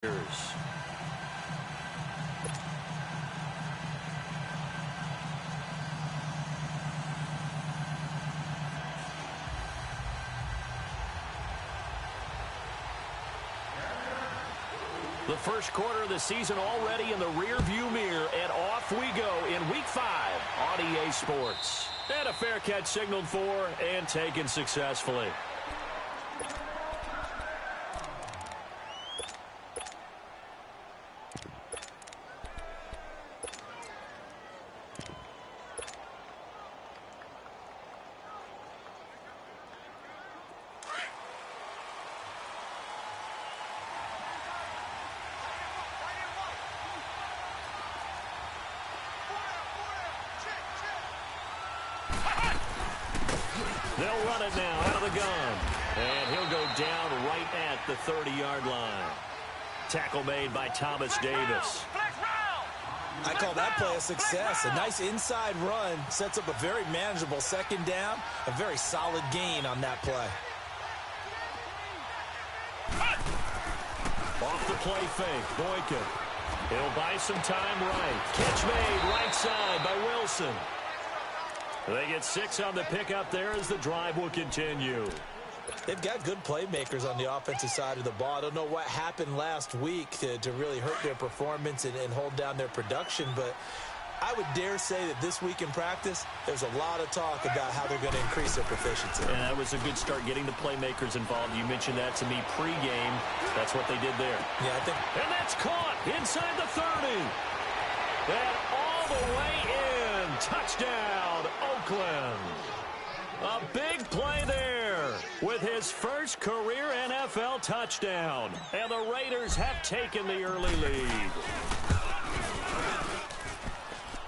The first quarter of the season already in the rearview mirror, and off we go in Week 5 on EA Sports. And a fair catch signaled for and taken successfully. They'll run it now out of the gun. And he'll go down right at the 30-yard line. Tackle made by Thomas Davis. I call that play a success. A nice inside run sets up a very manageable second down. A very solid gain on that play. Off the play fake, Boykin. He'll buy some time right. Catch made right side by Wilson. They get 6 on the pickup there as the drive will continue. They've got good playmakers on the offensive side of the ball. I don't know what happened last week to really hurt their performance and hold down their production, but I would dare say that this week in practice, there's a lot of talk about how they're going to increase their proficiency. And that was a good start getting the playmakers involved. You mentioned that to me pregame. That's what they did there. Yeah, I think. And that's caught inside the 30. And all the way in. Touchdown, Oakland. A big play there with his first career NFL touchdown. And the Raiders have taken the early lead.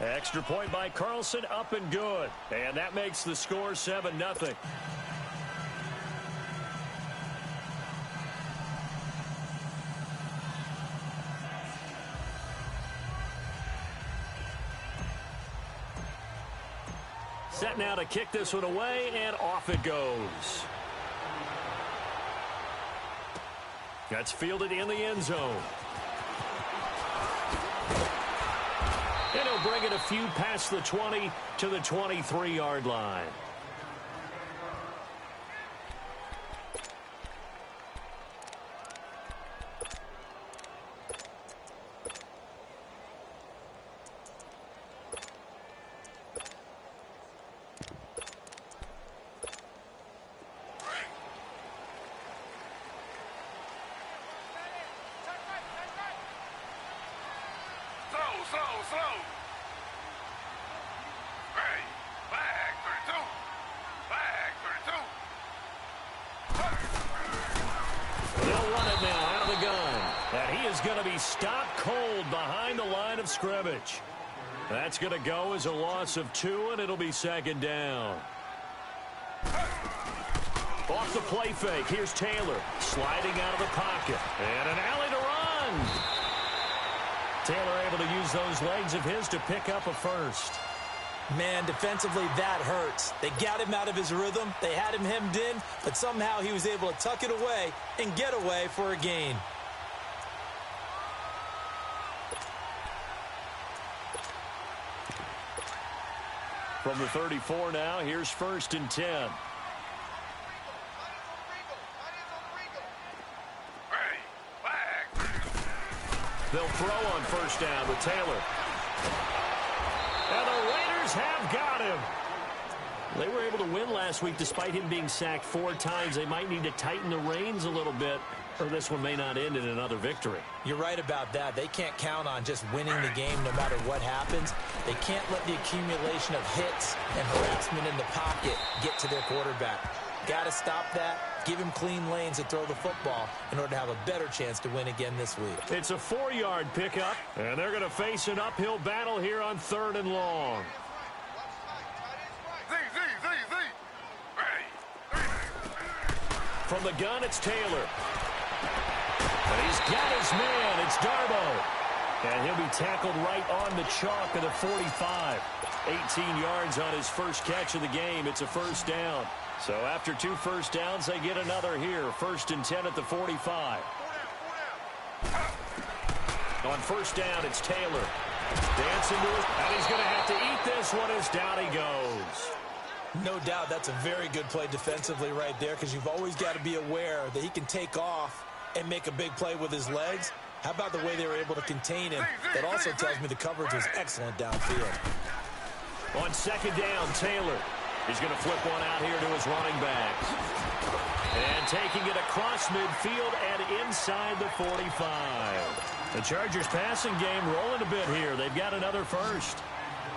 Extra point by Carlson, up and good. And that makes the score 7-0. Set now to kick this one away, and off it goes. That's fielded in the end zone. And he'll bring it a few past the 20 to the 23-yard line. Stopped cold behind the line of scrimmage. That's going to go as a loss of 2, and it'll be second down. Off the play fake, here's Taylor sliding out of the pocket. And an alley to run. Taylor able to use those legs of his to pick up a first. Man, defensively, that hurts. They got him out of his rhythm. They had him hemmed in, but somehow he was able to tuck it away and get away for a gain. From the 34 now, here's 1st and 10. They'll throw on first down with Taylor. And the Raiders have got him. They were able to win last week despite him being sacked 4 times. They might need to tighten the reins a little bit, or this one may not end in another victory. You're right about that. They can't count on just winning the game no matter what happens. They can't let the accumulation of hits and harassment in the pocket get to their quarterback. Got to stop that. Give him clean lanes to throw the football in order to have a better chance to win again this week. It's a 4-yard pickup, and they're going to face an uphill battle here on 3rd and long. From the gun, it's Taylor. And he's got his man. It's Darbo. And he'll be tackled right on the chalk of the 45. 18 yards on his first catch of the game. It's a first down. So after 2 first downs, they get another here. 1st and 10 at the 45. On first down, it's Taylor. Dancing to it, and he's going to have to eat this one as down he goes. No doubt that's a very good play defensively right there, because you've always got to be aware that he can take off and make a big play with his legs. How about the way they were able to contain him? That also tells me the coverage was excellent downfield. On second down, Taylor. He's going to flip one out here to his running back. And taking it across midfield and inside the 45. The Chargers passing game rolling a bit here. They've got another first.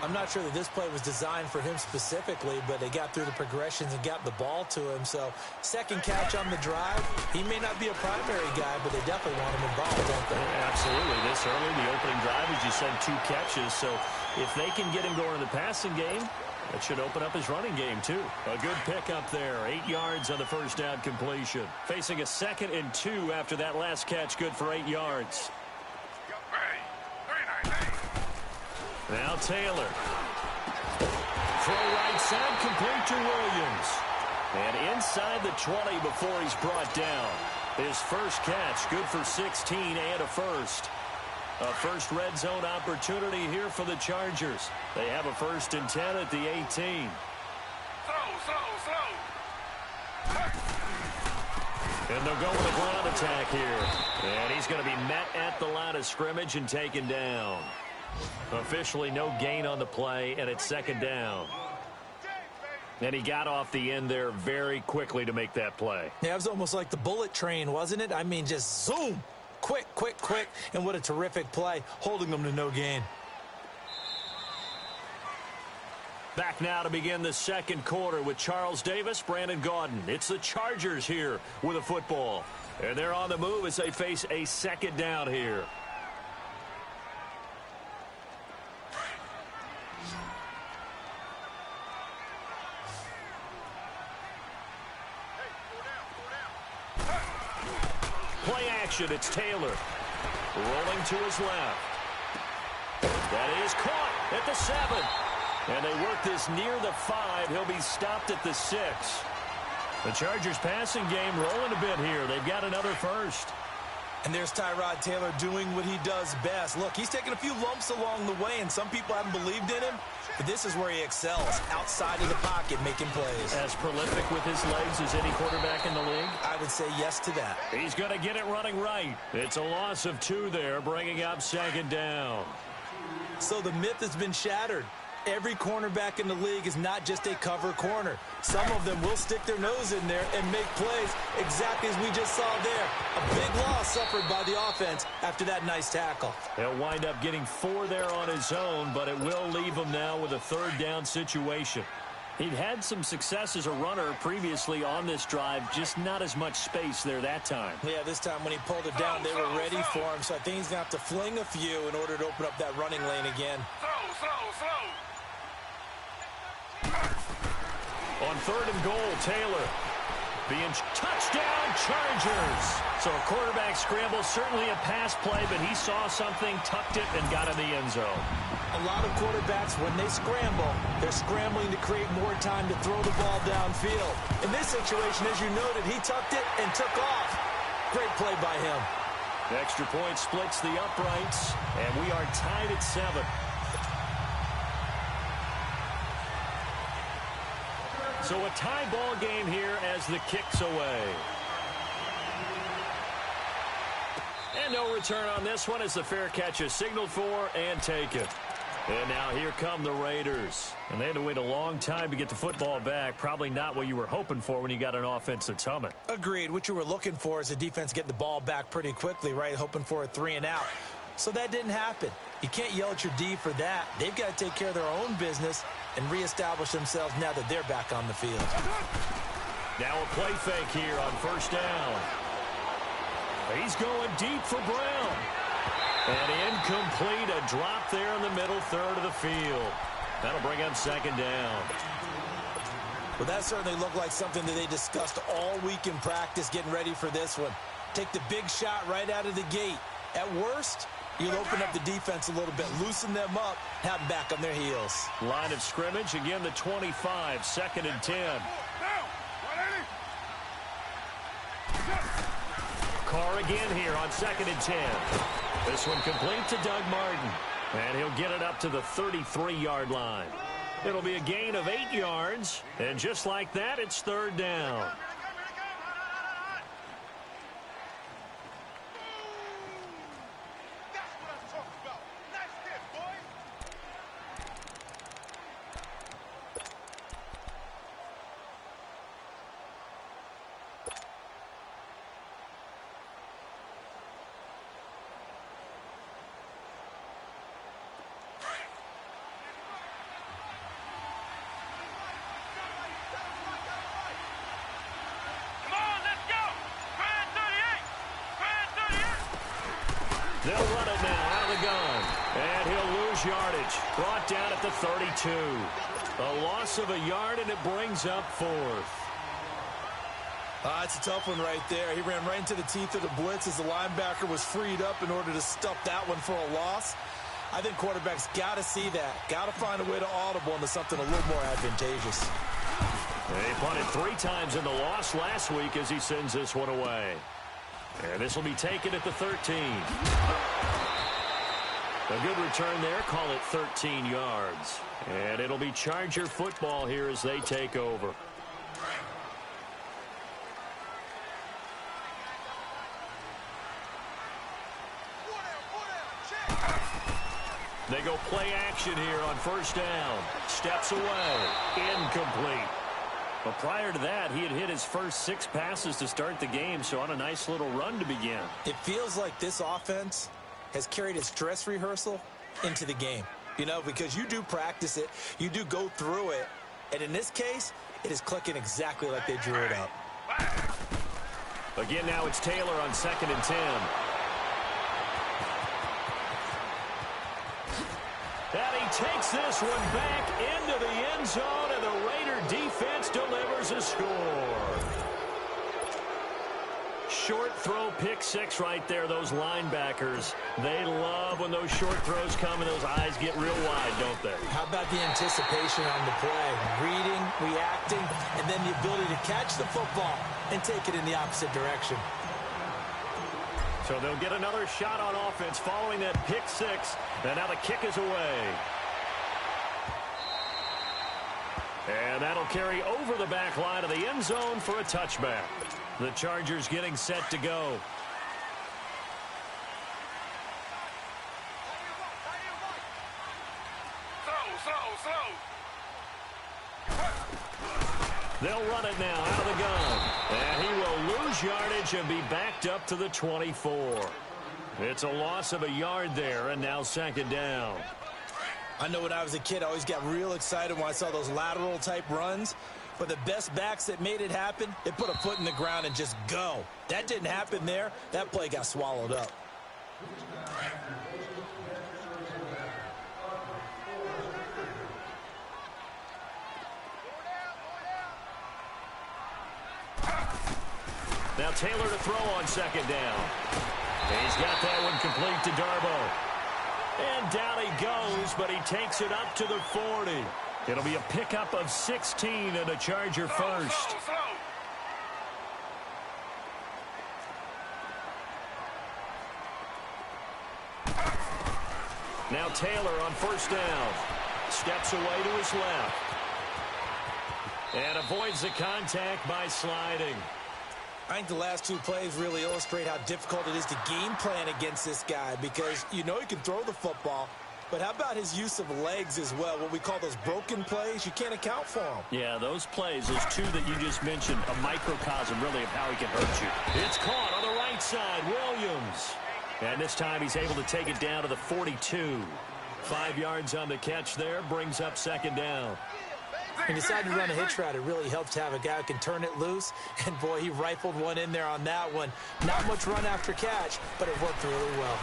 I'm not sure that this play was designed for him specifically, but they got through the progressions and got the ball to him. So second catch on the drive. He may not be a primary guy, but they definitely want him involved, don't they? Yeah, absolutely. This early, the opening drive, as you said, 2 catches. So if they can get him going in the passing game, that should open up his running game, too. A good pickup there. 8 yards on the first down completion. Facing a 2nd and 2 after that last catch, good for 8 yards. Now Taylor. Throw right side, complete to Williams. And inside the 20 before he's brought down. His first catch, good for 16 and a first. A first red zone opportunity here for the Chargers. They have a 1st and 10 at the 18. And they'll go with a ground attack here. And he's going to be met at the line of scrimmage and taken down. Officially no gain on the play, and it's 2nd down. And he got off the end there very quickly to make that play. Yeah, it was almost like the bullet train, wasn't it? I mean, just zoom. Quick, quick, quick. And what a terrific play, holding them to no gain. Back now to begin the 2nd quarter with Charles Davis, Brandon Gaudin. It's the Chargers here with a football. And they're on the move as they face a 2nd down here. Play action, it's Taylor. Rolling to his left. That is caught at the 7. And they work this near the 5. He'll be stopped at the 6. The Chargers passing game rolling a bit here. They've got another first. And there's Tyrod Taylor doing what he does best. Look, he's taken a few lumps along the way, and some people haven't believed in him. But this is where he excels, outside of the pocket, making plays. As prolific with his legs as any quarterback in the league? I would say yes to that. He's going to get it running right. It's a loss of 2 there, bringing up 2nd down. So the myth has been shattered. Every cornerback in the league is not just a cover corner. Some of them will stick their nose in there and make plays exactly as we just saw there. A big loss suffered by the offense after that nice tackle. He'll wind up getting 4 there on his own, but it will leave him now with a 3rd down situation. He'd had some success as a runner previously on this drive, just not as much space there that time. Yeah, this time when he pulled it down, they were ready for him, so I think he's going to have to fling a few in order to open up that running lane again. On 3rd and goal, Taylor being touchdown Chargers. So a quarterback scramble, certainly a pass play, but he saw something, tucked it, and got in the end zone. A lot of quarterbacks, when they scramble, they're scrambling to create more time to throw the ball downfield. In this situation, as you noted, he tucked it and took off. Great play by him. The extra point splits the uprights, and we are tied at 7. So a tie ball game here as the kick's away. And no return on this one as the fair catch is signaled for and taken. And now here come the Raiders. And they had to wait a long time to get the football back. Probably not what you were hoping for when you got an offense that's humming. Agreed. What you were looking for is the defense get the ball back pretty quickly, right? Hoping for a 3 and out. So that didn't happen. You can't yell at your D for that. They've got to take care of their own business and reestablish themselves now that they're back on the field. Now a play fake here on 1st down. He's going deep for Brown. And incomplete, a drop there in the middle 3rd of the field. That'll bring up 2nd down. Well, that certainly looked like something that they discussed all week in practice getting ready for this one. Take the big shot right out of the gate. At worst, you'll open up the defense a little bit, loosen them up, have them back on their heels. Line of scrimmage, again the 25, 2nd and 10. Carr again here on 2nd and 10. This one complete to Doug Martin. And he'll get it up to the 33-yard line. It'll be a gain of 8 yards. And just like that, it's third down. They'll run it now out of the gun. And he'll lose yardage. Brought down at the 32. A loss of a yard, and it brings up fourth. It's a tough one right there. He ran right into the teeth of the blitz as the linebacker was freed up in order to stuff that one for a loss. I think quarterbacks got to see that. Got to find a way to audible into something a little more advantageous. They punted 3 times in the loss last week as he sends this one away. And this will be taken at the 13. A good return there. Call it 13 yards. And it'll be Charger football here as they take over. They go play action here on first down. Steps away. Incomplete. But prior to that, he had hit his first 6 passes to start the game, so on a nice little run to begin. It feels like this offense has carried its dress rehearsal into the game. You know, because you do practice it, you do go through it, and in this case, it is clicking exactly like they drew it up. Again, now it's Taylor on 2nd and 10. And he takes this one back into the end zone, and the Raider defense delivers a score. Short throw, pick 6 right there. Those linebackers, they love when those short throws come and those eyes get real wide, don't they? How about the anticipation on the play? Reading, reacting, and then the ability to catch the football and take it in the opposite direction. So they'll get another shot on offense following that pick 6. And now the kick is away. And that'll carry over the back line of the end zone for a touchback. The Chargers getting set to go. They'll run it now out of the gun. And he will lose yardage and be backed up to the 24. It's a loss of a yard there, and now 2nd down. I know when I was a kid, I always got real excited when I saw those lateral-type runs. But the best backs that made it happen, they put a foot in the ground and just go. That didn't happen there. That play got swallowed up. Now Taylor to throw on 2nd down. He's got that one complete to Darboh. And down he goes, but he takes it up to the 40. It'll be a pickup of 16 and a Charger first. Now Taylor on first down. Steps away to his left. And avoids the contact by sliding. I think the last 2 plays really illustrate how difficult it is to game plan against this guy because you know he can throw the football, but how about his use of legs as well? What we call those broken plays, you can't account for them. Yeah, those plays, those 2 that you just mentioned, a microcosm really of how he can hurt you. It's caught on the right side, Williams. And this time he's able to take it down to the 42. 5 yards on the catch there, brings up 2nd down. When you decide to run a hitch route, it really helps to have a guy who can turn it loose. And, boy, he rifled one in there on that one. Not much run after catch, but it worked really well.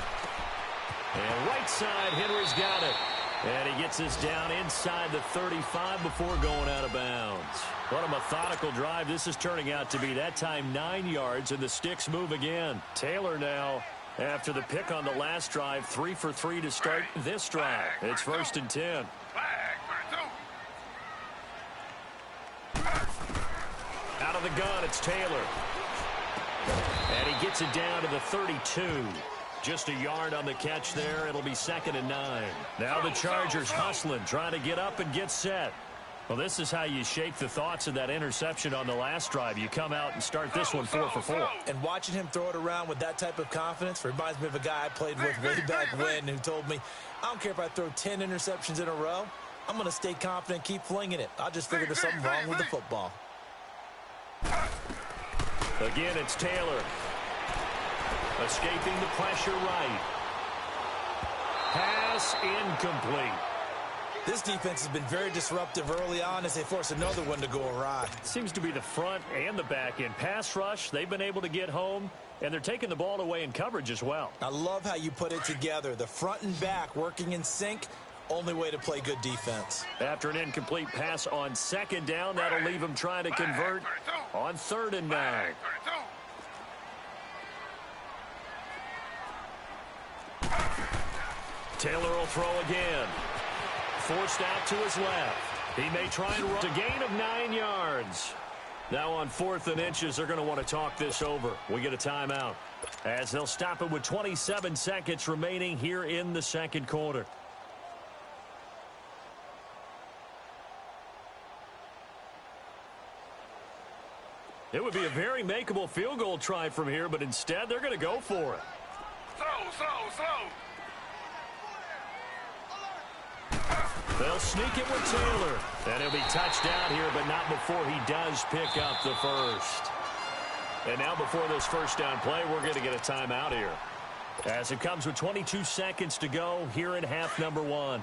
And right side, Henry's got it. And he gets this down inside the 35 before going out of bounds. What a methodical drive this is turning out to be. That time 9 yards, and the sticks move again. Taylor now, after the pick on the last drive, 3 for 3 to start this drive. It's 1st and 10. Out of the gun, it's Taylor. And he gets it down to the 32. Just a yard on the catch there. It'll be 2nd and 9. Now the Chargers hustling, trying to get up and get set. Well, this is how you shake the thoughts of that interception on the last drive. You come out and start this one 4 for 4. And watching him throw it around with that type of confidence reminds me of a guy I played with way back when who told me, I don't care if I throw 10 interceptions in a row. I'm going to stay confident, keep flinging it. I just figured there's something wrong with the football. Again, it's Taylor. Escaping the pressure right. Pass incomplete. This defense has been very disruptive early on as they force another one to go awry. Seems to be the front and the back end. Pass rush, they've been able to get home, and they're taking the ball away in coverage as well. I love how you put it together. The front and back working in sync, only way to play good defense. After an incomplete pass on 2nd down, that'll leave them trying to convert on 3rd and 9. Taylor will throw again. Forced out to his left. He may try and run. A gain of 9 yards. Now on 4th and inches, they're going to want to talk this over. We get a timeout as they'll stop it with 27 seconds remaining here in the 2nd quarter. It would be a very makeable field goal try from here, but instead they're going to go for it. Slow. They'll sneak it with Taylor. And he'll be touched down here, but not before he does pick up the first. And now before this first down play, we're going to get a timeout here. As it comes with 22 seconds to go here in half number 1.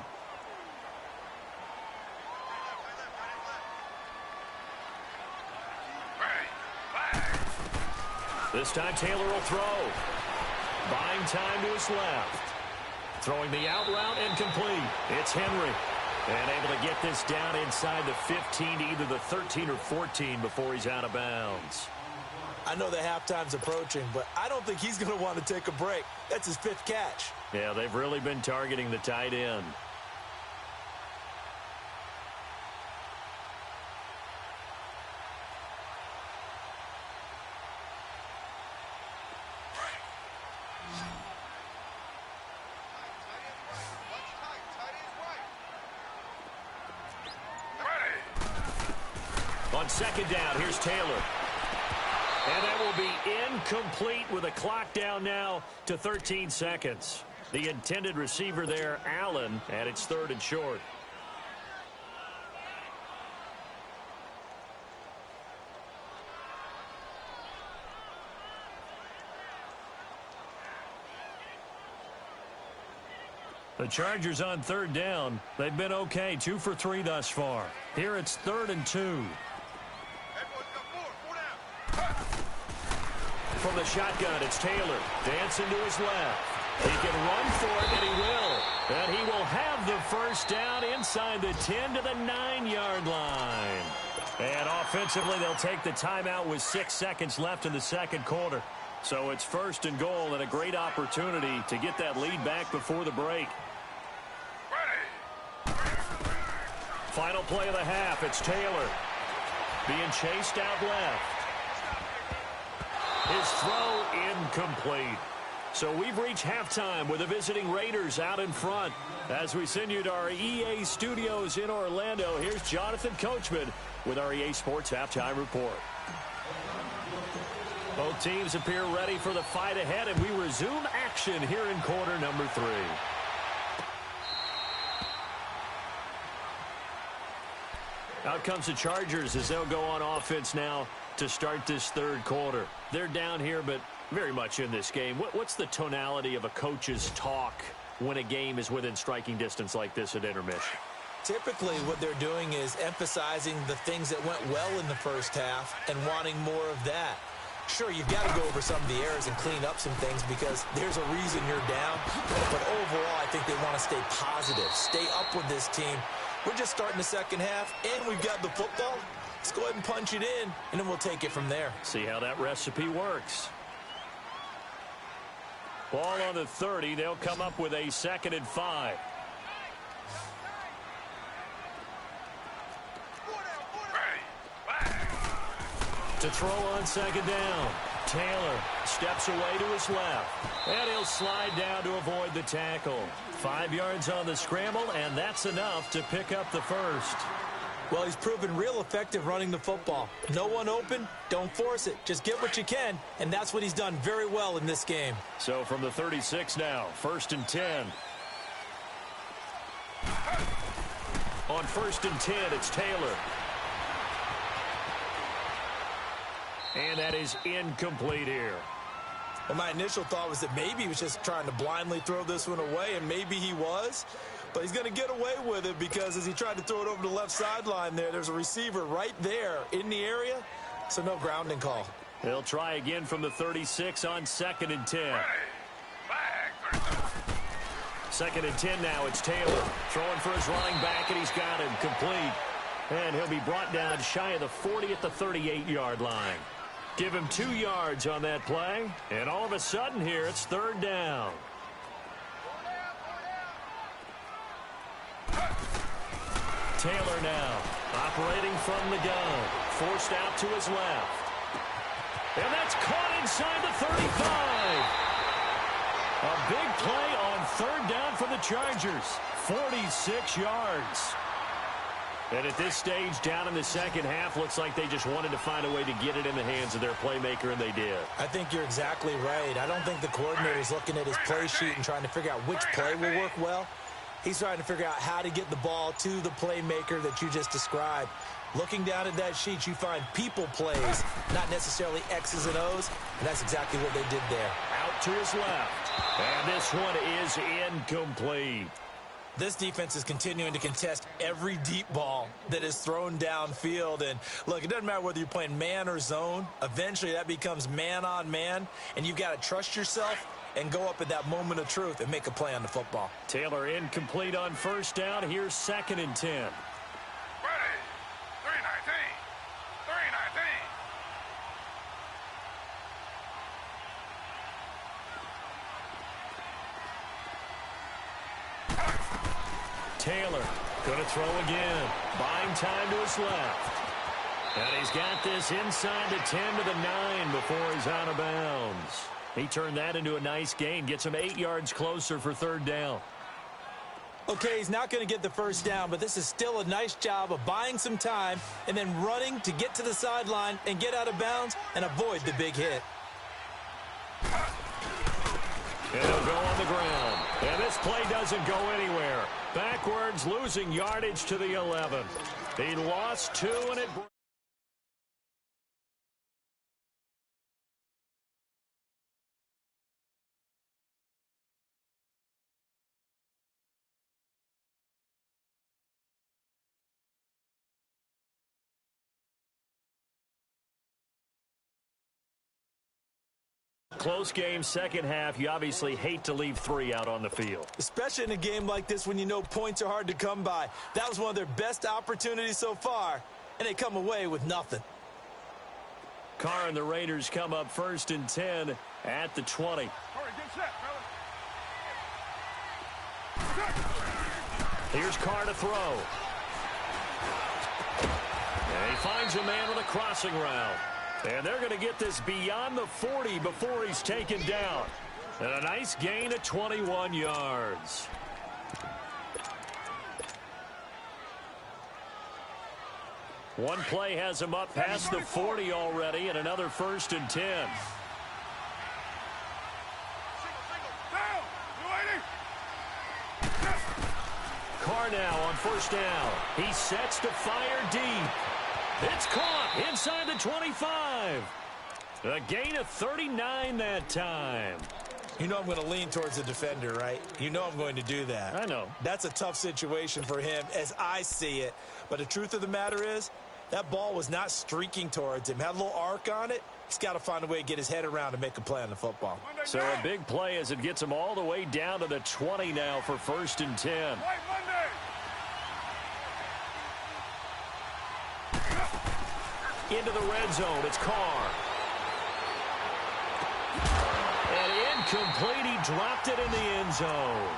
This time Taylor will throw. Buying time to his left. Throwing the out route and complete. It's Henry. And able to get this down inside the 15 to either the 13 or 14 before he's out of bounds. I know the halftime's approaching, but I don't think he's going to want to take a break. That's his 5th catch. Yeah, they've really been targeting the tight end. On 2nd down, here's Taylor. And that will be incomplete with a clock down now to 13 seconds. The intended receiver there, Allen, and it's 3rd and short. The Chargers on 3rd down. They've been okay, 2 for 3 thus far. Here it's 3rd and 2. From the shotgun, it's Taylor. Dancing to his left. He can run for it, and he will. And he will have the first down inside the 10 to the 9-yard line. And offensively, they'll take the timeout with 6 seconds left in the 2nd quarter. So it's 1st and goal and a great opportunity to get that lead back before the break. Final play of the half, it's Taylor. Being chased out left. His throw incomplete. So we've reached halftime with the visiting Raiders out in front. As we send you to our EA studios in Orlando, here's Jonathan Coachman with our EA Sports Halftime Report. Both teams appear ready for the fight ahead, and we resume action here in quarter number 3. Out comes the Chargers as they'll go on offense now to start this 3rd quarter. They're down here, but very much in this game. What's the tonality of a coach's talk when a game is within striking distance like this at intermission? Typically, what they're doing is emphasizing the things that went well in the first half and wanting more of that. Sure, you've got to go over some of the errors and clean up some things because there's a reason you're down. But overall, I think they want to stay positive, stay up with this team. We're just starting the 2nd half, and we've got the football. Let's go ahead and punch it in, and then we'll take it from there. See how that recipe works. Ball on the 30. They'll come up with a 2nd and 5. To throw on 2nd down. Taylor steps away to his left, and he'll slide down to avoid the tackle. 5 yards on the scramble, and that's enough to pick up the first. Well, he's proven real effective running the football. No one open, don't force it. Just get what you can, and that's what he's done very well in this game. So from the 36 now, 1st and 10. On 1st and 10, it's Taylor. And that is incomplete here. Well, my initial thought was that maybe he was just trying to blindly throw this one away, and maybe he was. But he's going to get away with it because as he tried to throw it over the left sideline there's a receiver right there in the area, so no grounding call. They'll try again from the 36 on 2nd and 10. 2nd and 10 now, it's Taylor. Throwing for his running back, and he's got him complete. And he'll be brought down shy of the 40 at the 38-yard line. Give him 2 yards on that play, and all of a sudden here, it's 3rd down. Taylor now, operating from the gun, forced out to his left. And that's caught inside the 35. A big play on 3rd down for the Chargers, 46 yards. And at this stage, down in the second half, looks like they just wanted to find a way to get it in the hands of their playmaker, and they did. I think you're exactly right. I don't think the coordinator's looking at his play sheet and trying to figure out which play will work well. He's trying to figure out how to get the ball to the playmaker that you just described. Looking down at that sheet, you find people plays, not necessarily X's and O's, and that's exactly what they did there. Out to his left, and this one is incomplete. This defense is continuing to contest every deep ball that is thrown downfield. And, look, it doesn't matter whether you're playing man or zone. Eventually, that becomes man-on-man, and you've got to trust yourself and go up at that moment of truth and make a play on the football. Taylor incomplete on 1st down. Here's 2nd and 10. Ready. 319. 319. Taylor going to throw again. Buying time to his left. And he's got this inside the 10 to the 9 before he's out of bounds. He turned that into a nice gain. Gets him 8 yards closer for 3rd down. Okay, he's not going to get the 1st down, but this is still a nice job of buying some time and then running to get to the sideline and get out of bounds and avoid the big hit. And he'll go on the ground. And this play doesn't go anywhere. Backwards, losing yardage to the 11. He lost 2, and it... Close game, second half. You obviously hate to leave 3 out on the field. Especially in a game like this when you know points are hard to come by. That was one of their best opportunities so far, and they come away with nothing. Carr and the Raiders come up 1st and 10 at the 20. All right, get set, fellas. Here's Carr to throw. And he finds a man with a crossing route. And they're going to get this beyond the 40 before he's taken down. And a nice gain of 21 yards. One play has him up past the 40 already, and another 1st and 10. Down. You waiting? Carr now on 1st down. He sets to fire deep. It's caught inside the 25. A gain of 39 that time. You know I'm going to lean towards the defender, right? You know I'm going to do that. I know. That's a tough situation for him as I see it. But the truth of the matter is, that ball was not streaking towards him. Had a little arc on it. He's got to find a way to get his head around and make a play on the football. So a big play as it gets him all the way down to the 20 now for 1st and 10. White Monday. Into the red zone, it's Carr. And incomplete, he dropped it in the end zone.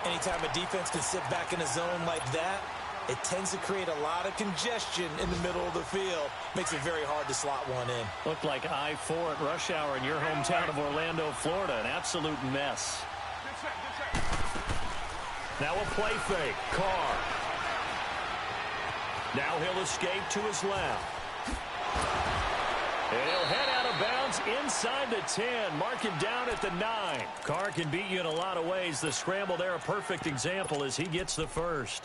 Anytime a defense can sit back in a zone like that, it tends to create a lot of congestion in the middle of the field. Makes it very hard to slot one in. Looked like I-4 at rush hour in your hometown of Orlando, Florida. An absolute mess. Now a play fake. Carr. Now he'll escape to his left. And he'll head out of bounds inside the 10. Mark him down at the 9. Carr can beat you in a lot of ways. The scramble there, a perfect example as he gets the first.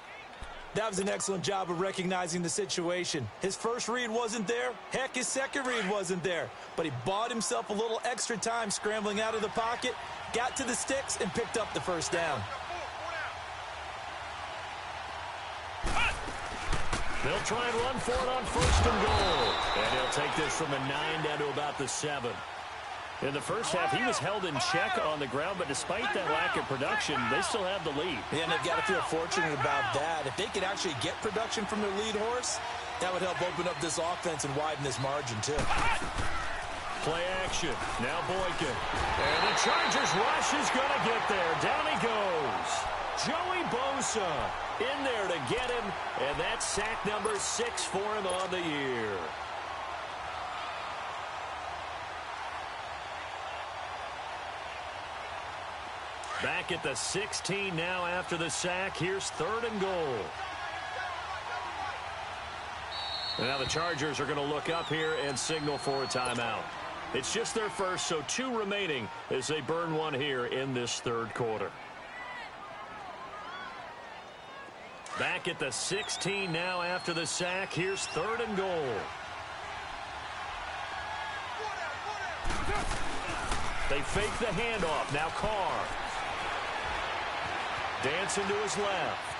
That was an excellent job of recognizing the situation. His first read wasn't there. Heck, his second read wasn't there. But he bought himself a little extra time scrambling out of the pocket, got to the sticks, and picked up the first down. They'll try and run for it on first and goal. And he'll take this from the 9 down to about the 7. In the first half, he was held in check on the ground, but despite that lack of production, they still have the lead. Yeah, and they've got to feel fortunate about that. If they could actually get production from their lead horse, that would help open up this offense and widen this margin, too. Play action. Now Boykin. And the Chargers rush is going to get there. Down he goes. Joey Bosa in there to get him, and that's sack number 6 for him on the year. Back at the 16 now after the sack. Here's 3rd and goal. And now the Chargers are going to look up here and signal for a timeout. It's just their first, so 2 remaining as they burn one here in this 3rd quarter. Back at the 16 now after the sack. Here's 3rd and goal. They fake the handoff. Now Carr. Dancing to his left.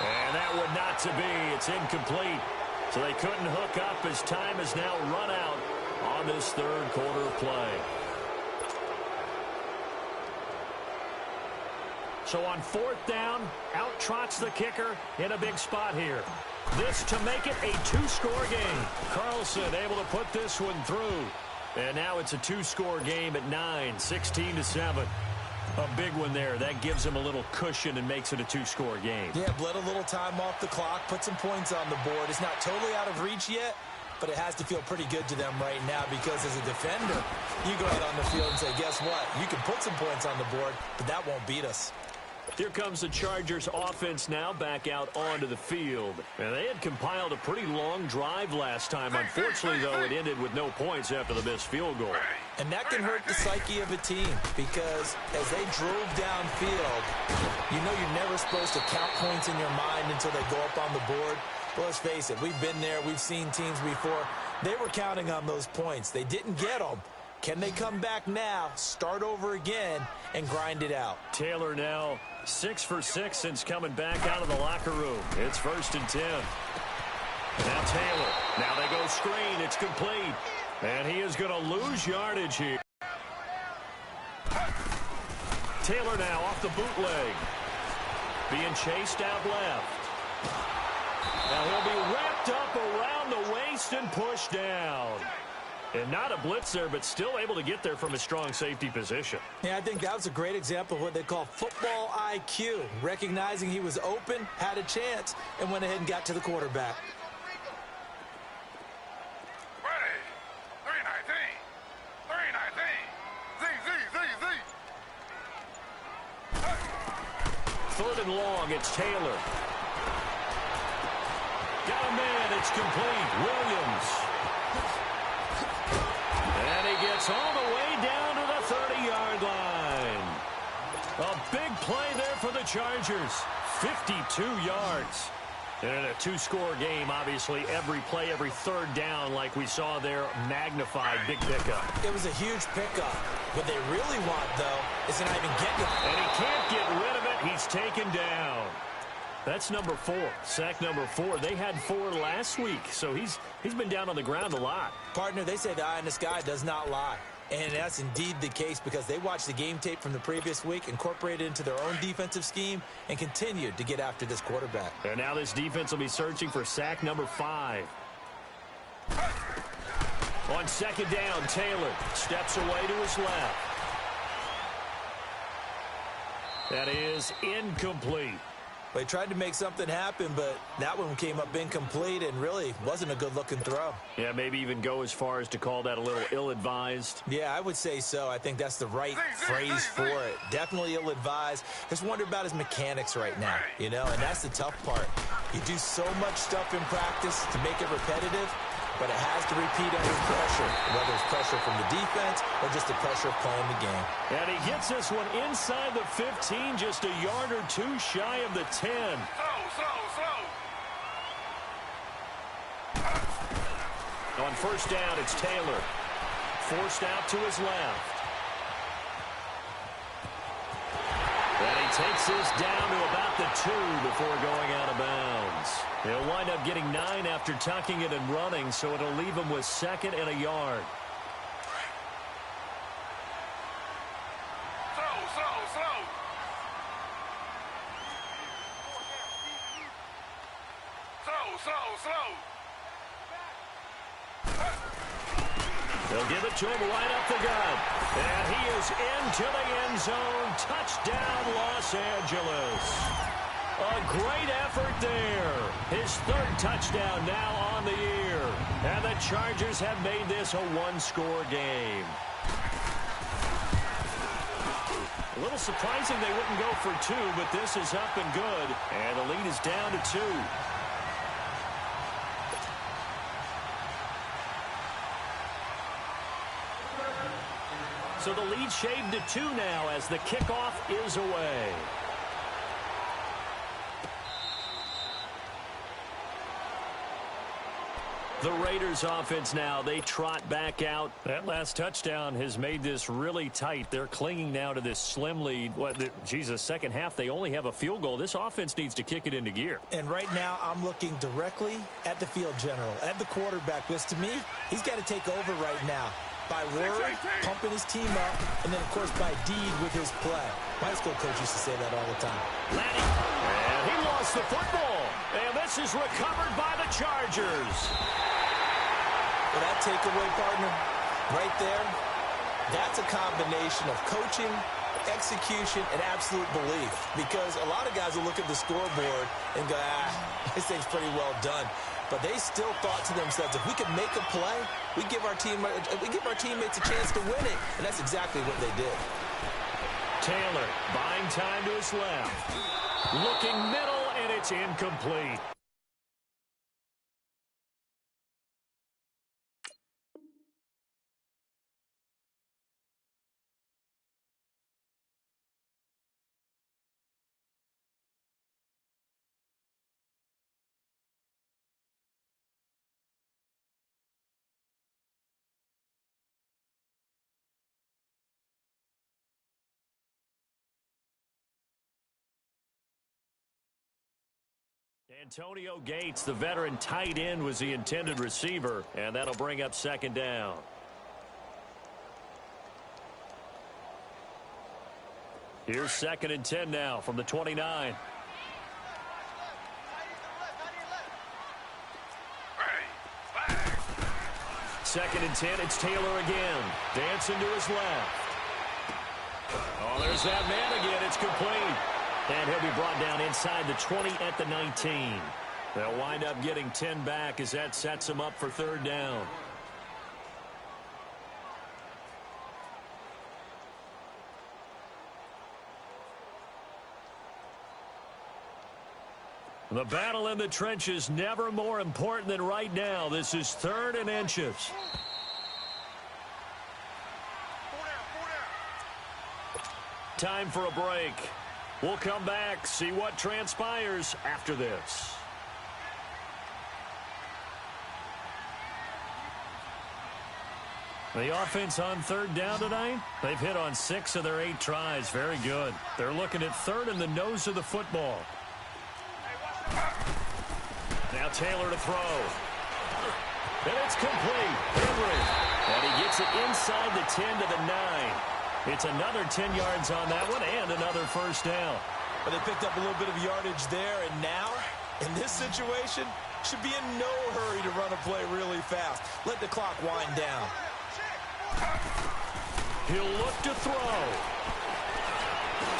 And that one not to be. It's incomplete. So they couldn't hook up as time has now run out on this 3rd quarter of play. So on 4th down, out trots the kicker in a big spot here. This to make it a 2-score game. Carlson able to put this one through. And now it's a 2-score game at 9, 16-7. A big one there. That gives him a little cushion and makes it a 2-score game. Yeah, bled a little time off the clock, put some points on the board. It's not totally out of reach yet, but it has to feel pretty good to them right now because as a defender, you go out on the field and say, guess what? You can put some points on the board, but that won't beat us. Here comes the Chargers offense now back out onto the field. And they had compiled a pretty long drive last time. Unfortunately, though, it ended with no points after the missed field goal. And that can hurt the psyche of a team because as they drove downfield, you know you're never supposed to count points in your mind until they go up on the board. But let's face it, we've been there. We've seen teams before. They were counting on those points. They didn't get them. Can they come back now, start over again, and grind it out? Taylor now 6 for 6 since coming back out of the locker room. It's 1st and 10. Now Taylor. Now they go screen. It's complete. And he is going to lose yardage here. Taylor now off the bootleg. Being chased out left. Now he'll be wrapped up around the waist and pushed down. And not a blitz there, but still able to get there from a strong safety position. Yeah, I think that was a great example of what they call football IQ. Recognizing he was open, had a chance, and went ahead and got to the quarterback. Ready. 319. 319. Z. 3rd and long, it's Taylor. Got a man, it's complete. Williams. And he gets all the way down to the 30-yard line. A big play there for the Chargers. 52 yards. And in a 2-score game, obviously, every play, every 3rd down, like we saw there, magnified, big pickup. It was a huge pickup. What they really want, though, is to not even get to it. And he can't get rid of it. He's taken down. That's number 4, sack number 4. They had 4 last week, so he's been down on the ground a lot. Partner, they say the eye in the sky does not lie. And that's indeed the case because they watched the game tape from the previous week, incorporated it into their own defensive scheme, and continued to get after this quarterback. And now this defense will be searching for sack number 5. On 2nd down, Taylor steps away to his left. That is incomplete. They tried to make something happen, but that one came up incomplete and really wasn't a good-looking throw. Yeah, maybe even go as far as to call that a little ill-advised. Yeah, I would say so. I think that's the right phrase for it. Definitely ill-advised. Just wonder about his mechanics right now, you know, and that's the tough part. You do so much stuff in practice to make it repetitive, but it has to repeat under pressure, whether it's pressure from the defense or just the pressure of playing the game. And he gets this one inside the 15, just a yard or two shy of the 10. On first down, it's Taylor. Forced out to his left. And he takes this down to about the 2 before going out of bounds. He'll wind up getting 9 after tucking it and running, so it'll leave him with 2nd and a yard. They'll give it to him right up the gut. And he is into the end zone. Touchdown, Los Angeles. A great effort there. His 3rd touchdown now on the year. And the Chargers have made this a one-score game. A little surprising they wouldn't go for 2, but this is up and good. And the lead is down to 2. So the lead shaved to 2 now as the kickoff is away. The Raiders offense now, they trot back out. That last touchdown has made this really tight. They're clinging now to this slim lead. Second half, they only have a field goal. This offense needs to kick it into gear. And right now, I'm looking directly at the field general, at the quarterback, because to me, he's got to take over right now. By word, pumping his team up, and then, of course, by deed with his play. My high school coach used to say that all the time. Lanning, and he lost the football. And this is recovered by the Chargers. Well, that takeaway, partner, right there, that's a combination of coaching, execution, and absolute belief. Because a lot of guys will look at the scoreboard and go, this thing's pretty well done. But they still thought to themselves, if we can make a play, we give our teammates a chance to win it. And that's exactly what they did. Taylor buying time to his left. Looking middle, and it's incomplete. Antonio Gates, the veteran tight end, was the intended receiver, and that'll bring up 2nd down. Here's 2nd and 10 now from the 29. Second and 10, it's Taylor again. Dancing to his left. Oh, there's that man again. It's complete. And he'll be brought down inside the 20 at the 19. They'll wind up getting 10 back as that sets them up for 3rd down. The battle in the trenches never more important than right now. This is 3rd and inches. Time for a break. We'll come back, see what transpires after this. The offense on 3rd down tonight, they've hit on 6 of their 8 tries. Very good. They're looking at 3rd in the nose of the football. Now Taylor to throw. And it's complete. Henry. And he gets it inside the 10 to the 9. It's another 10 yards on that one and another 1st down. But they picked up a little bit of yardage there, and now, in this situation, should be in no hurry to run a play really fast. Let the clock wind down. He'll look to throw.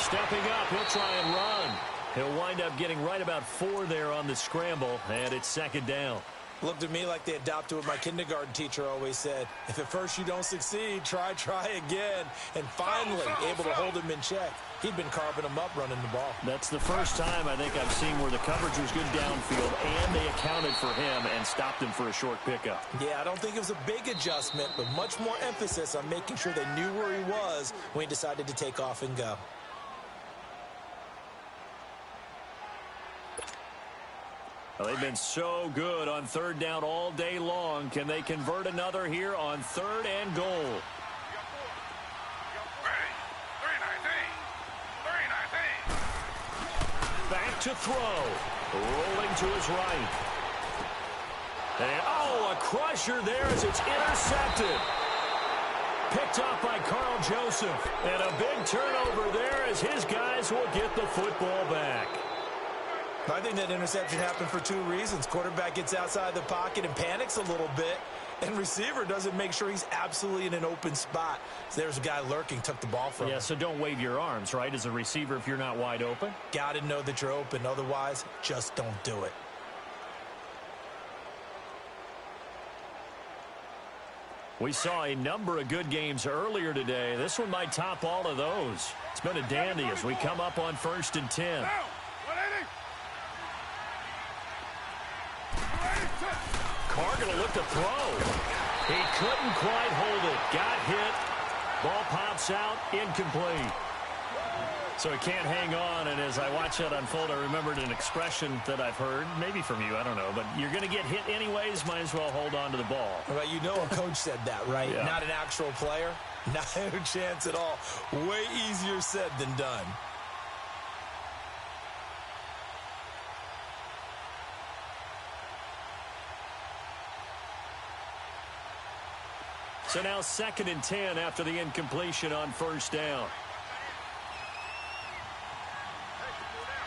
Stepping up, he'll try and run. He'll wind up getting right about 4 there on the scramble, and it's second down. Looked at me like they adopted what my kindergarten teacher always said. If at first you don't succeed, try again. And finally, able to hold him in check. He'd been carving him up running the ball. That's the first time I think I've seen where the coverage was good downfield, and they accounted for him and stopped him for a short pickup. Yeah, I don't think it was a big adjustment, but much more emphasis on making sure they knew where he was when he decided to take off and go. Well, they've been so good on third down all day long. Can they convert another here on 3rd and goal? Ready. 3-19. Back to throw. Rolling to his right. And, a crusher there as it's intercepted. Picked up by Carl Joseph. And a big turnover there as his guys will get the football back. I think that interception happened for 2 reasons. Quarterback gets outside the pocket and panics a little bit, and receiver doesn't make sure he's absolutely in an open spot. So there's a guy lurking, took the ball from him. Yeah, so don't wave your arms, right, as a receiver if you're not wide open. Got to know that you're open. Otherwise, just don't do it. We saw a number of good games earlier today. This one might top all of those. It's been a dandy as we come up on 1st and 10. Carr going to look to throw. He couldn't quite hold it. Got hit. Ball pops out. Incomplete. So he can't hang on, and as I watch that unfold, I remembered an expression that I've heard, maybe from you, I don't know, but you're going to get hit anyways, might as well hold on to the ball. Well, you know a coach said that, right? Yeah. Not an actual player. Not a chance at all. Way easier said than done. So now 2nd and 10 after the incompletion on 1st down.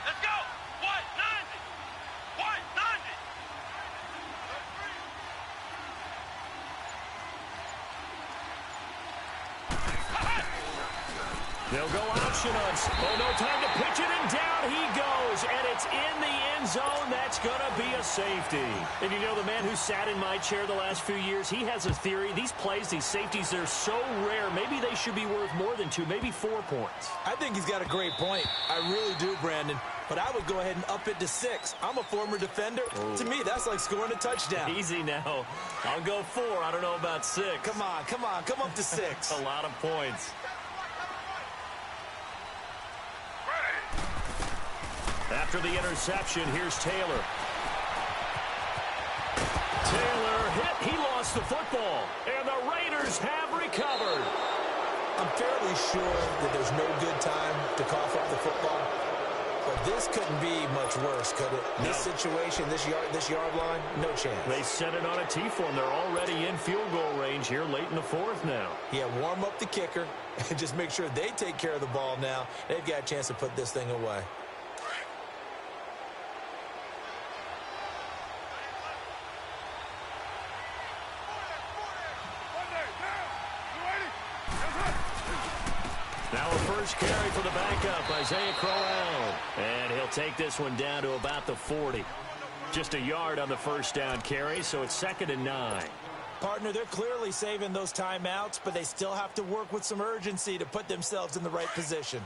Let's go. 190. 190. They'll go option on. Oh, no time to pitch it, and down he goes. And it's in the end zone. That's going to be a safety. And you know, the man who sat in my chair the last few years, he has a theory. These plays, these safeties, they're so rare. Maybe they should be worth more than 2, maybe 4 points. I think he's got a great point. I really do, Brandon. But I would go ahead and up it to 6. I'm a former defender. Oh. To me, that's like scoring a touchdown. Easy now. I'll go 4. I don't know about 6. Come on. Come up to 6. A lot of points. After the interception, here's Taylor. Taylor hit. He lost the football. And the Raiders have recovered. I'm fairly sure that there's no good time to cough up the football. But this couldn't be much worse, could it? No. This situation, this yard line, no chance. They set it on a T-form. They're already in field goal range here late in the 4th now. Yeah, warm up the kicker and just make sure they take care of the ball now. They've got a chance to put this thing away. Now a first carry for the backup, Isaiah Crowell. And he'll take this one down to about the 40. Just a yard on the first down carry, so it's 2nd and 9. Partner, they're clearly saving those timeouts, but they still have to work with some urgency to put themselves in the right position.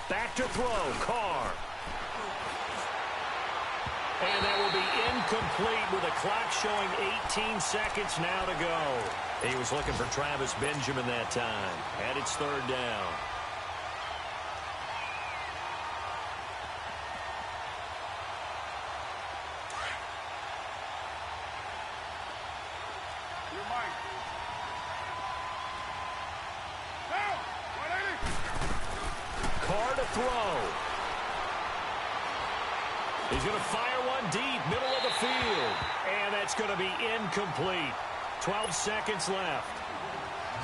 Back to throw, Carr. And that will be incomplete with a clock showing 18 seconds now to go. He was looking for Travis Benjamin that time. And it's 3rd down. Carr to throw. He's going to fire one deep, middle of the field. And that's going to be incomplete. 12 seconds left.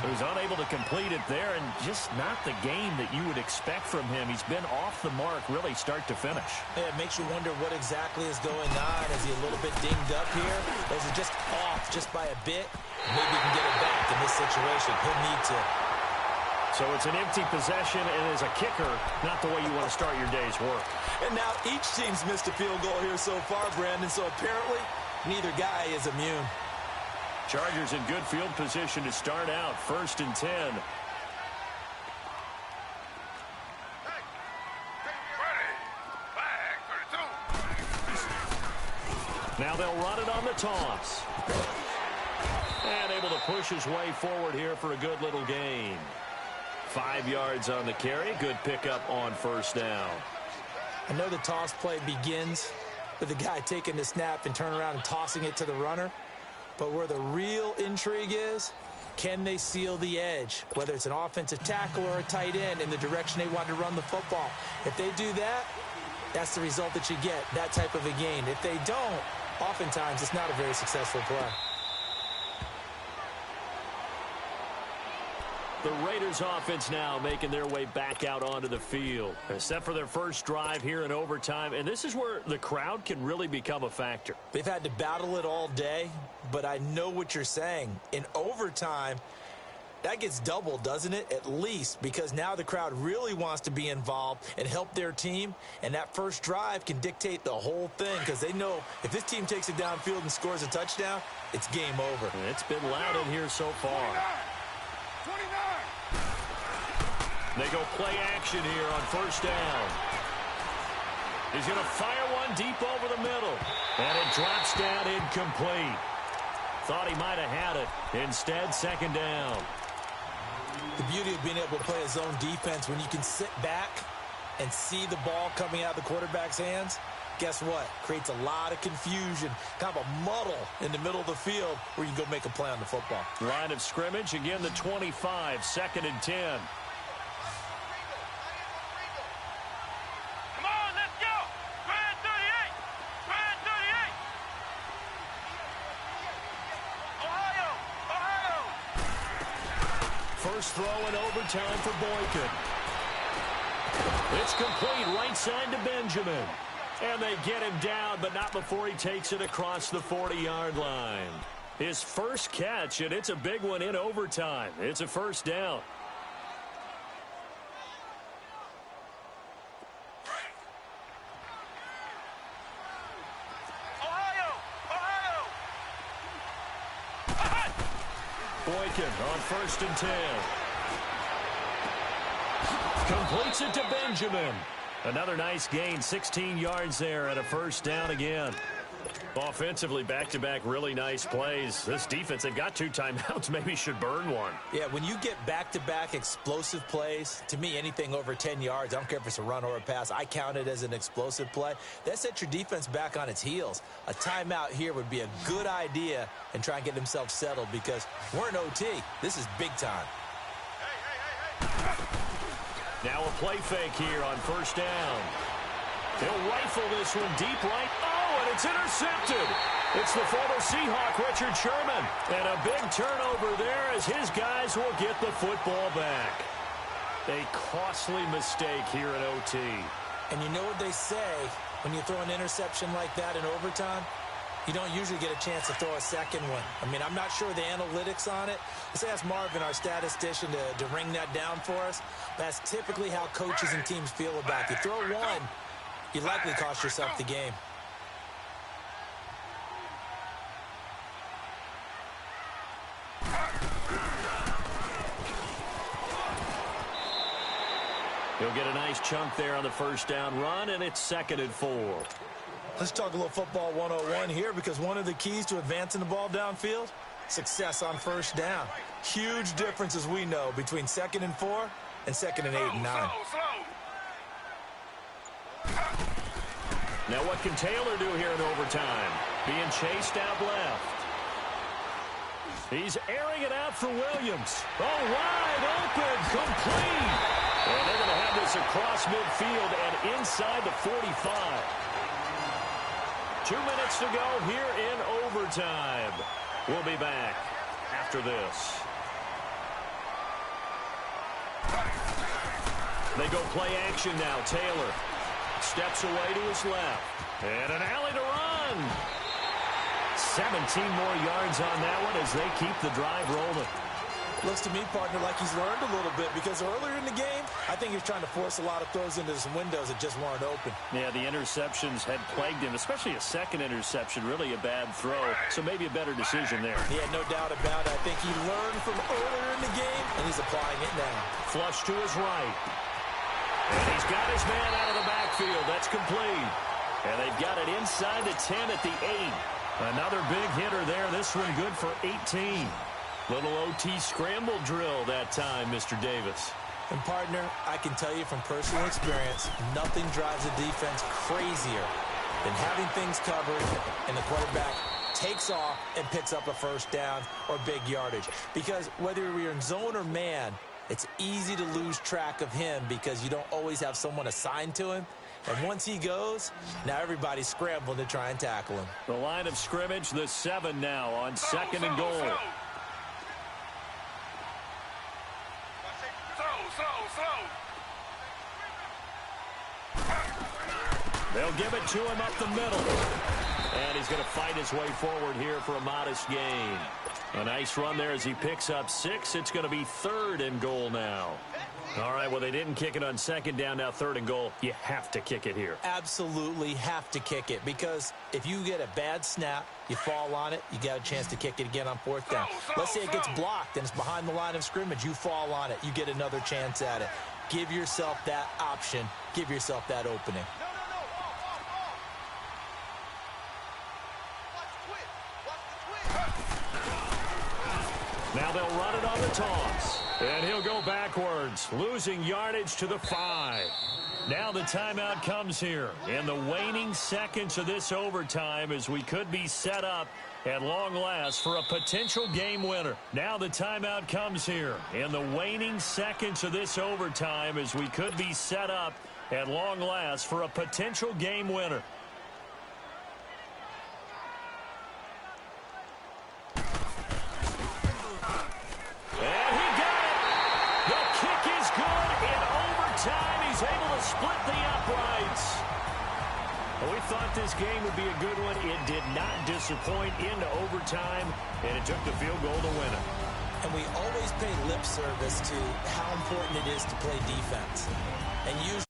So He was unable to complete it there, and just not the game that you would expect from him. He's been off the mark really start to finish. Yeah, it makes you wonder what exactly is going on. Is he a little bit dinged up here? Or is it just off just by a bit? Maybe he can get it back in this situation. He'll need to. So it's an empty possession, and as a kicker, not the way you want to start your day's work. And now each team's missed a field goal here so far, Brandon, so apparently neither guy is immune. Chargers in good field position to start out, 1st and 10. Now they'll run it on the toss. And able to push his way forward here for a good little gain. 5 yards on the carry. Good pickup on 1st down. I know the toss play begins with the guy taking the snap and turn around and tossing it to the runner. But where the real intrigue is, can they seal the edge? Whether it's an offensive tackle or a tight end in the direction they want to run the football. If they do that, that's the result that you get, that type of a gain. If they don't, oftentimes it's not a very successful play. The Raiders offense now making their way back out onto the field. They're set for their first drive here in overtime, and this is where the crowd can really become a factor. They've had to battle it all day, but I know what you're saying. In overtime, that gets doubled, doesn't it? At least, because now the crowd really wants to be involved and help their team, and that first drive can dictate the whole thing because they know if this team takes it downfield and scores a touchdown, it's game over. And it's been loud in here so far. 29. They go play action here on 1st down. He's going to fire one deep over the middle. And it drops down incomplete. Thought he might have had it. Instead, 2nd down. The beauty of being able to play a zone defense when you can sit back and see the ball coming out of the quarterback's hands, guess what? Creates a lot of confusion, kind of a muddle in the middle of the field where you can go make a play on the football. Line of scrimmage, again the 25, 2nd and 10. Come on, let's go. Grand 38. Grand 38. Ohio. First throw in overtime for Boykin. It's complete right side to Benjamin. And they get him down, but not before he takes it across the 40-yard line. His first catch, and it's a big one in overtime. It's a 1st down. Boykin on 1st and 10. Completes it to Benjamin. Another nice gain, 16 yards there and a 1st down again. Offensively, back-to-back really nice plays. This defense, they've got 2 timeouts, maybe should burn one. Yeah, when you get back-to-back explosive plays, to me, anything over 10 yards, I don't care if it's a run or a pass, I count it as an explosive play. That sets your defense back on its heels. A timeout here would be a good idea and try and get themselves settled because we're in OT. This is big time. Now a play fake here on 1st down. He'll rifle this one deep right. Oh, and it's intercepted. It's the former Seahawk, Richard Sherman. And a big turnover there as his guys will get the football back. A costly mistake here in OT. And you know what they say when you throw an interception like that in overtime? You don't usually get a chance to throw a second one. I mean, I'm not sure the analytics on it. Let's ask Marvin, our statistician, to ring that down for us. That's typically how coaches and teams feel about it. You throw one, you likely cost yourself the game. He'll get a nice chunk there on the 1st down run, and it's 2nd and 4. Let's talk a little football 101 here because one of the keys to advancing the ball downfield, success on 1st down. Huge difference, as we know, between 2nd and 4 and 2nd and 8 and 9. Now what can Taylor do here in overtime? Being chased out left. He's airing it out for Williams. Oh, wide open, complete. And they're going to have this across midfield and inside the 45. 2 minutes to go here in overtime. We'll be back after this. They go play action now. Taylor steps away to his left. And an alley to run. 17 more yards on that one as they keep the drive rolling. Looks to me, partner, like he's learned a little bit because earlier in the game, I think he was trying to force a lot of throws into some windows that just weren't open. Yeah, the interceptions had plagued him, especially a second interception, really a bad throw. So maybe a better decision there. Yeah, no doubt about it. I think he learned from earlier in the game, and he's applying it now. Flush to his right. And he's got his man out of the backfield. That's complete. And they've got it inside the 10 at the 8. Another big hitter there. This one good for 18. Little OT scramble drill that time, Mr. Davis. And, partner, I can tell you from personal experience, nothing drives a defense crazier than having things covered and the quarterback takes off and picks up a first down or big yardage. Because whether you're in zone or man, it's easy to lose track of him because you don't always have someone assigned to him. And once he goes, now everybody's scrambling to try and tackle him. The line of scrimmage, the 7 now on second and goal. They'll give it to him up the middle. And he's going to fight his way forward here for a modest gain. A nice run there as he picks up 6. It's going to be 3rd and goal now. All right, well, they didn't kick it on second down. Now 3rd and goal. You have to kick it here. Absolutely have to kick it because if you get a bad snap, you fall on it, you got a chance to kick it again on 4th down. Let's say it gets blocked and it's behind the line of scrimmage. You fall on it. You get another chance at it. Give yourself that option. Give yourself that opening. Now they'll run it on the toss. And he'll go backwards, losing yardage to the 5. Now the timeout comes here in the waning seconds of this overtime as we could be set up at long last for a potential game winner. Now the timeout comes here in the waning seconds of this overtime as we could be set up at long last for a potential game winner. He's able to split the uprights. Well, we thought this game would be a good one. It did not disappoint into overtime, and it took the field goal to win it. And we always pay lip service to how important it is to play defense. And usually